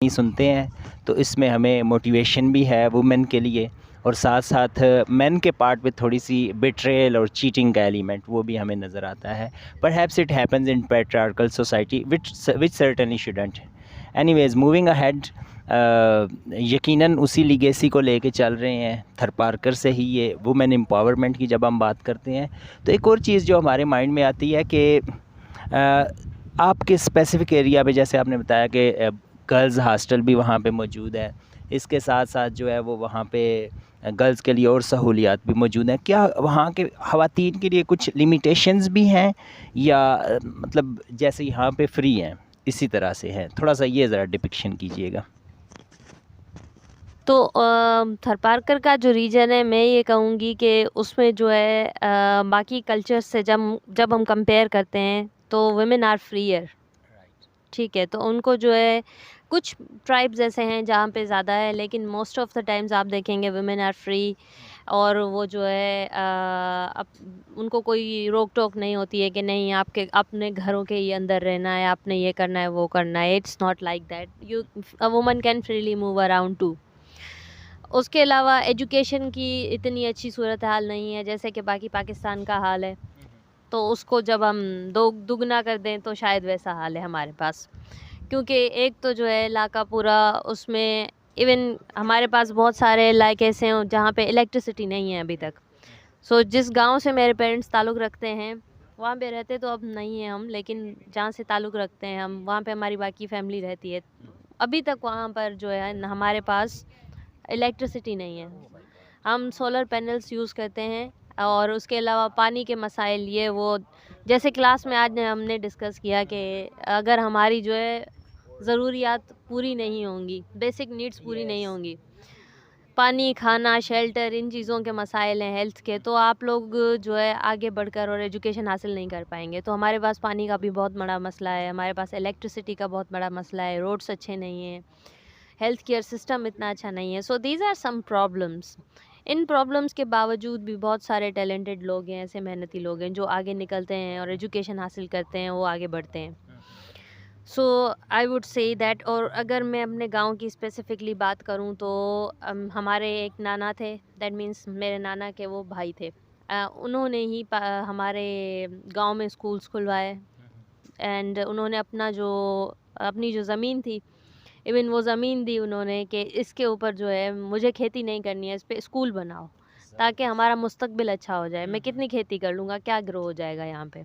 नहीं सुनते हैं, तो इसमें हमें मोटिवेशन भी है वुमेन के लिए, और साथ साथ मेन के पार्ट पे थोड़ी सी बिट्रेयल और चीटिंग का एलिमेंट वो भी हमें नज़र आता है। Perhaps it happens in patriarchal society which certainly shouldn't. Anyways moving ahead, यकीनन उसी लीगेसी को लेके चल रहे हैं थरपारकर से ही ये वुमेन एम्पावरमेंट की जब हम बात करते हैं। तो एक और चीज़ जो हमारे माइंड में आती है कि आपके स्पेसिफ़िक एरिया पे, जैसे आपने बताया कि गर्ल्स हॉस्टल भी वहाँ पे मौजूद है, इसके साथ साथ जो है वो वहाँ पे गर्ल्स के लिए और सहूलियात भी मौजूद हैं। क्या वहाँ के ख़वातीन के लिए कुछ लिमिटेशंस भी हैं, या मतलब जैसे यहाँ पे फ्री हैं इसी तरह से हैं? थोड़ा सा ये ज़रा डिपिक्शन कीजिएगा। तो थरपारकर का जो रीजन है, मैं ये कहूँगी कि उसमें जो है बाकी कल्चर्स से जब हम कंपेयर करते हैं तो वुमेन आर फ्रीयर। ठीक है, तो उनको जो है कुछ ट्राइब्स ऐसे हैं जहाँ पे ज़्यादा है, लेकिन मोस्ट ऑफ द टाइम्स आप देखेंगे वुमेन आर फ्री। और वो जो है उनको कोई रोक टोक नहीं होती है कि नहीं आपके अपने घरों के ही अंदर रहना है, आपने ये करना है वो करना है। It's not like that. A woman can freely move around two. उसके अलावा एजुकेशन की इतनी अच्छी सूरत हाल नहीं है जैसे कि बाकी पाकिस्तान का हाल है। तो उसको जब हम दुगना कर दें तो शायद वैसा हाल है हमारे पास। क्योंकि एक तो जो है इलाका पूरा उसमें, इवन हमारे पास बहुत सारे इलाके ऐसे हैं जहाँ पे इलेक्ट्रिसिटी नहीं है अभी तक। सो जिस गांव से मेरे पेरेंट्स ताल्लुक़ रखते हैं वहाँ पे रहते तो अब नहीं है हम, लेकिन जहाँ से ताल्लुक़ रखते हैं हम वहाँ पे हमारी बाकी फैमिली रहती है। अभी तक वहाँ पर जो है हमारे पास इलेक्ट्रिसिटी नहीं है। हम सोलर पैनल्स यूज़ करते हैं। और उसके अलावा पानी के मसाइल ये वो, जैसे क्लास में आज हमने डिस्कस किया कि अगर हमारी जो है ज़रूरियात पूरी नहीं होंगी, बेसिक नीड्स पूरी नहीं होंगी, पानी, खाना, शेल्टर, इन चीज़ों के मसाइल हैं हेल्थ के, तो आप लोग जो है आगे बढ़कर और एजुकेशन हासिल नहीं कर पाएंगे। तो हमारे पास पानी का भी बहुत बड़ा मसला है, हमारे पास इलेक्ट्रिसिटी का बहुत बड़ा मसला है, रोड्स अच्छे नहीं हैं, हेल्थ केयर सिस्टम इतना अच्छा नहीं है। So these are some problems. इन प्रॉब्लम्स के बावजूद भी बहुत सारे टैलेंटेड लोग हैं, ऐसे मेहनती लोग हैं जो आगे निकलते हैं और एजुकेशन हासिल करते हैं, वो आगे बढ़ते हैं। सो आई वुड से दैट। और अगर मैं अपने गांव की स्पेसिफिकली बात करूं तो हमारे एक नाना थे, दैट मीन्स मेरे नाना के वो भाई थे। उन्होंने ही हमारे गांव में स्कूल्स खुलवाए। एंड उन्होंने अपनी जो ज़मीन थी, इवन वो ज़मीन दी उन्होंने कि इसके ऊपर जो है मुझे खेती नहीं करनी है, इस पे स्कूल बनाओ ताकि हमारा मुस्तकबिल अच्छा हो जाए। मैं कितनी खेती कर लूँगा, क्या ग्रो हो जाएगा यहाँ पे।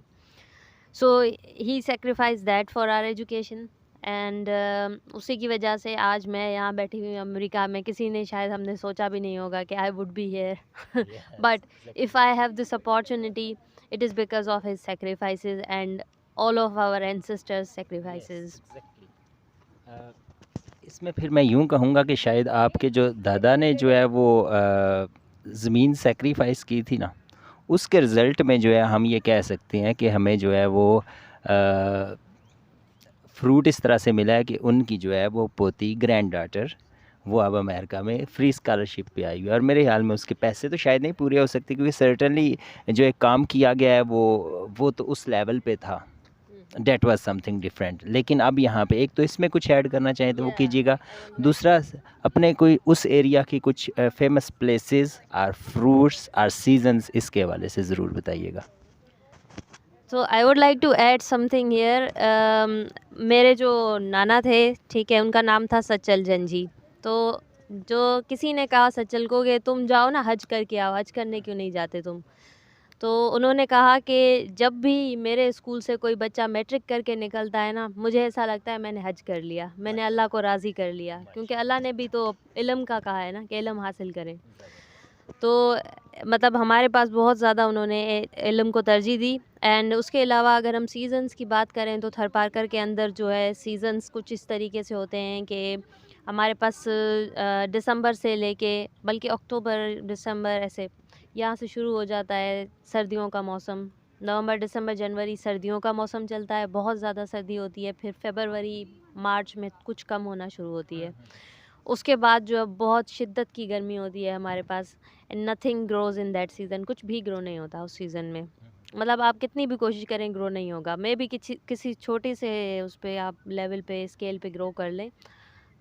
So he sacrifice that for our education. And उसी की वजह से आज मैं यहाँ बैठी हुई अमेरिका में। किसी ने शायद हमने सोचा भी नहीं होगा कि I would be here, but if I have this opportunity it is because of his sacrifices and all of our ancestors sacrifices. इसमें फिर मैं यूँ कहूँगा कि शायद आपके जो दादा ने जो है वो ज़मीन सेक्रीफाइस की थी ना, उसके रिज़ल्ट में जो है हम ये कह सकते हैं कि हमें जो है वो फ्रूट इस तरह से मिला है कि उनकी जो है वो पोती ग्रैंड डॉटर वो अब अमेरिका में फ्री स्कॉलरशिप पे आई हुई है। और मेरे ख्याल में उसके पैसे तो शायद नहीं पूरे हो सकते, क्योंकि सर्टनली जो एक काम किया गया है वो तो उस लेवल पे था, डेट वाज समथिंग डिफरेंट। लेकिन अब यहाँ पे एक तो इसमें कुछ ऐड करना चाहें तो वो कीजिएगा। दूसरा, अपने कोई उस एरिया की कुछ फेमस प्लेसेस और फ्रूट्स और सीजन्स, इसके हवाले से ज़रूर बताइएगा। So I would like to add something here. मेरे जो नाना थे, ठीक है, उनका नाम था सच्चल जंजी। तो जो किसी ने कहा सच्चल को कि तुम जाओ ना हज करके आओ, हज करने क्यों नहीं जाते तुम। तो उन्होंने कहा कि जब भी मेरे स्कूल से कोई बच्चा मैट्रिक करके निकलता है ना, मुझे ऐसा लगता है मैंने हज कर लिया, मैंने अल्लाह को राज़ी कर लिया, क्योंकि अल्लाह ने भी तो इल्म का कहा है ना कि इल्म हासिल करें। तो मतलब हमारे पास बहुत ज़्यादा उन्होंने इल्म को तरजीह दी। एंड उसके अलावा अगर हम सीज़न्स की बात करें तो थरपारकर के अंदर जो है सीज़न्स कुछ इस तरीके से होते हैं कि हमारे पास दिसंबर से लेके बल्कि अक्टूबर दिसंबर ऐसे यहाँ से शुरू हो जाता है सर्दियों का मौसम। नवंबर दिसंबर जनवरी सर्दियों का मौसम चलता है, बहुत ज़्यादा सर्दी होती है। फिर फरवरी मार्च में कुछ कम होना शुरू होती है। उसके बाद जो है बहुत शिद्दत की गर्मी होती है हमारे पास। And nothing grows in that season, कुछ भी ग्रो नहीं होता उस सीज़न में। मतलब आप कितनी भी कोशिश करें ग्रो नहीं होगा। मे भी किसी किसी छोटे से उस पे आप लेवल पे स्केल पे ग्रो कर लें,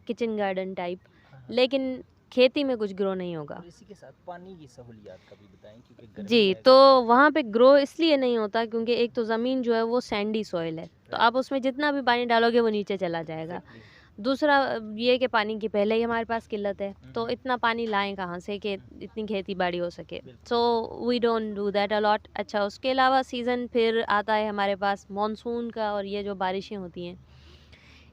किचन गार्डन टाइप, हाँ। लेकिन खेती में कुछ ग्रो नहीं होगा। और इसी के साथ पानी की सहूलियात का भी बताएं, क्योंकि गर्मी जी, है। तो वहाँ पे ग्रो इसलिए नहीं होता क्योंकि एक तो ज़मीन जो है वो सैंडी सॉइल है, तो Right. आप उसमें जितना भी पानी डालोगे वो नीचे चला जाएगा। Exactly. दूसरा ये कि पानी की पहले ही हमारे पास किल्लत है, तो हम्म। इतना पानी लाएँ कहाँ से कि इतनी खेती-बाड़ी हो सके। बिल्कुल। So we don't do that a lot. अच्छा, उसके अलावा सीज़न फिर आता है हमारे पास मॉनसून का, और ये जो बारिशें होती हैं,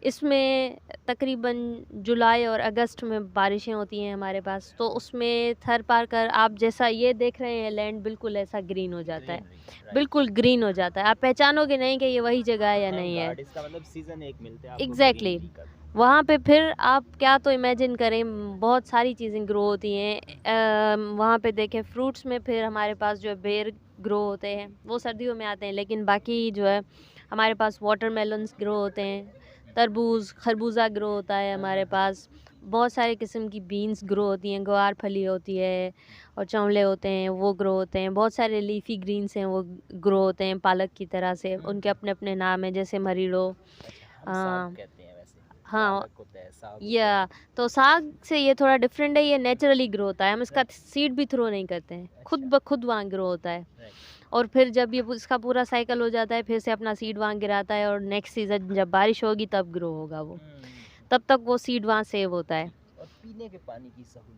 इसमें तकरीबन जुलाई और अगस्त में बारिशें होती हैं हमारे पास, तो उसमें थर पार कर आप जैसा ये देख रहे हैं लैंड, बिल्कुल ऐसा ग्रीन हो जाता है, Greenery, right. बिल्कुल ग्रीन हो जाता है। आप पहचानोगे नहीं कि ये वही जगह है या नहीं है। Vanguard, इसका मतलब सीजन एक मिलते हैं आपको एग्जैक्टली greenery का। वहाँ पे फिर आप क्या तो इमेजिन करें, बहुत सारी चीज़ें ग्रो होती हैं। वहाँ पे देखें फ्रूट्स में फिर हमारे पास जो है बेर ग्रो होते हैं, वो सर्दियों में आते हैं, लेकिन बाकी जो है हमारे पास वाटरमेलन्स ग्रो होते हैं, तरबूज खरबूजा ग्रो होता है हमारे पास, बहुत सारे किस्म की बीन्स ग्रो होती हैं, ग्वार फली होती है, और चंवले होते हैं वो ग्रो होते हैं, बहुत सारे लीफी ग्रीन्स हैं वो ग्रो होते हैं पालक की तरह से, उनके अपने अपने नाम हैं, जैसे मरीड़ो। अच्छा, हम हाँ साग कहते हैं वैसे। हाँ, पालक होता है, साग होता या है। तो साग से ये थोड़ा डिफरेंट है, ये नेचुरली ग्रो होता है, हम इसका सीड भी थ्रो नहीं करते हैं, खुद अच्छा। ब खुद वहाँ ग्रो होता है। Right. और फिर जब ये इसका पूरा साइकिल हो जाता है, फिर से अपना सीड वहाँ गिराता है, और नेक्स्ट सीज़न जब बारिश होगी तब ग्रो होगा वो, हम्म। तब तक वो सीड वहाँ सेव होता है। और पीने के पानी की सहूलियत